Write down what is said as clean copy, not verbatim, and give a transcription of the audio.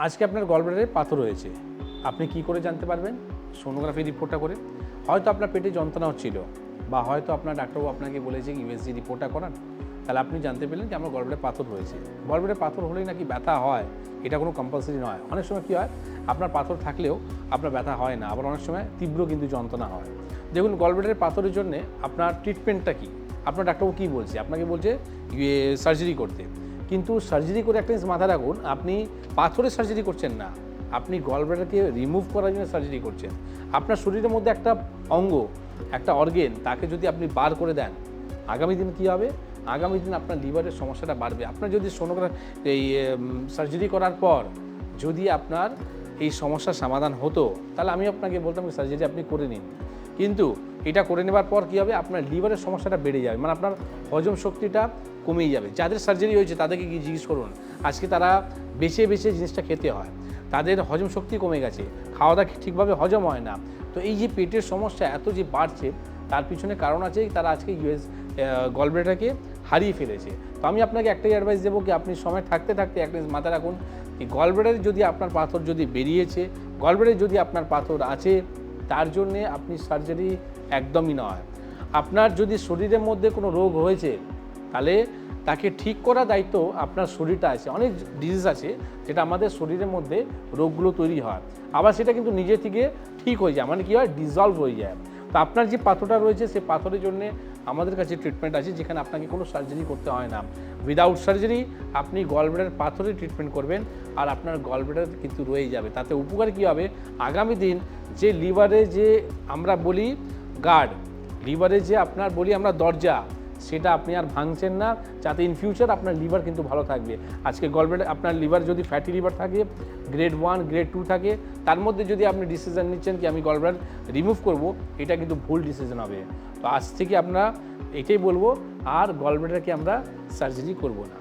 আজকে আপনার গলব্লাডারে পাথর হয়েছে, আপনি কি করে জানতে পারবেন? সোনোগ্রাফি রিপোর্টটা করে। হয়তো আপনার পেটে যন্ত্রণা হচ্ছিল, বা হয়তো আপনার ডাক্তারবাবু আপনাকে বলেছে ইউএসজি রিপোর্টটা করান, তাহলে আপনি জানতে পেলেন যে আমার গলব্লাডারে পাথর হয়েছে। গলব্লাডারে পাথর হলেই নাকি ব্যথা হয় এটা কোনো কম্পালসারি নয়। অনেক সময় কী হয়, আপনার পাথর থাকলেও আপনার ব্যথা হয় না, আবার অনেক সময় তীব্র কিন্তু যন্ত্রণা হয়। দেখুন, গলব্লাডারে পাথরের জন্য আপনার ট্রিটমেন্টটা কী? আপনার ডাক্তারবাবু কী বলছে? আপনাকে বলছে সার্জারি করতে, কিন্তু সার্জারি করে একটা জিনিস মাথায় রাখুন, আপনি পাথরের সার্জারি করছেন না, আপনি গলব্লাডারকে রিমুভ করার জন্য সার্জারি করছেন। আপনার শরীরের মধ্যে একটা অঙ্গ, একটা অর্গেন, তাকে যদি আপনি বার করে দেন, আগামী দিন কী হবে? আগামী দিন আপনার লিভারের সমস্যাটা বাড়বে। আপনার যদি এই সার্জারি করার পর যদি আপনার এই সমস্যার সমাধান হতো, তাহলে আমি আপনাকে বলতাম যে সার্জারি আপনি করে নিন। কিন্তু এটা করে নেবার পর কী হবে? আপনার লিভারের সমস্যাটা বেড়ে যাবে, মানে আপনার হজম শক্তিটা কমেই যাবে। যাদের সার্জারি হয়েছে তাদেরকে কি জিজ্ঞেস করুন, আজকে তারা বেছে বেছে জিনিসটা খেতে হয়, তাদের হজম শক্তি কমে গেছে, খাওয়া দাওয়া ঠিকভাবে হজম হয় না। তো এই যে পেটের সমস্যা এত যে বাড়ছে, তার পিছনে কারণ আছে, তারা আজকে গলব্লাডারকে হারিয়ে ফেলেছে। তো আমি আপনাকে একটাই অ্যাডভাইস দেবো কি, আপনি সময় থাকতে থাকতে একটা মাথায় রাখুন, এই গলব্লাডারে যদি আপনার পাথর যদি বেরিয়েছে, গলব্লাডারে যদি আপনার পাথর আছে, তার জন্যে আপনি সার্জারি একদমই নয়। আপনার যদি শরীরের মধ্যে কোনো রোগ হয়েছে, তাহলে তাকে ঠিক করার দায়িত্ব আপনার শরীরটা আছে। অনেক ডিজিজ আছে যেটা আমাদের শরীরের মধ্যে রোগগুলো তৈরি হয়, আবার সেটা কিন্তু নিজে থেকে ঠিক হয়ে যায়, মানে কী হয়, ডিজলভ হয়ে যায়। তো আপনার যে পাথরটা রয়েছে, সেই পাথরের জন্য আমাদের কাছে ট্রিটমেন্ট আছে, যেখানে আপনাকে কোনো সার্জারি করতে হয় না। উইদাউট সার্জারি আপনি গলব্লাডার পাথরের ট্রিটমেন্ট করবেন, আর আপনার গলব্লাডার কিন্তু রয়ে যাবে। তাতে উপকার কী হবে? আগামী দিন যে লিভারে যে আমরা বলি গার্ড, লিভারে যে আপনার বলি আমরা দরজা, সেটা আপনি আর ভাঙছেন না, যাতে ইন ফিউচার আপনার লিভার কিন্তু ভালো থাকবে। আজকে গলব্লাডার আপনার লিভার যদি ফ্যাটি লিভার থাকে, গ্রেড 1 গ্রেড 2 থাকে, তার মধ্যে যদি আপনি ডিসিশন নিচ্ছেন কি আমি গলব্লাডার রিমুভ করব, এটা কিন্তু ভুল ডিসিশন হবে। তো আজ থেকে আমরা এটাই বলবো, আর গলব্লাডারকে আমরা সার্জারি করব না।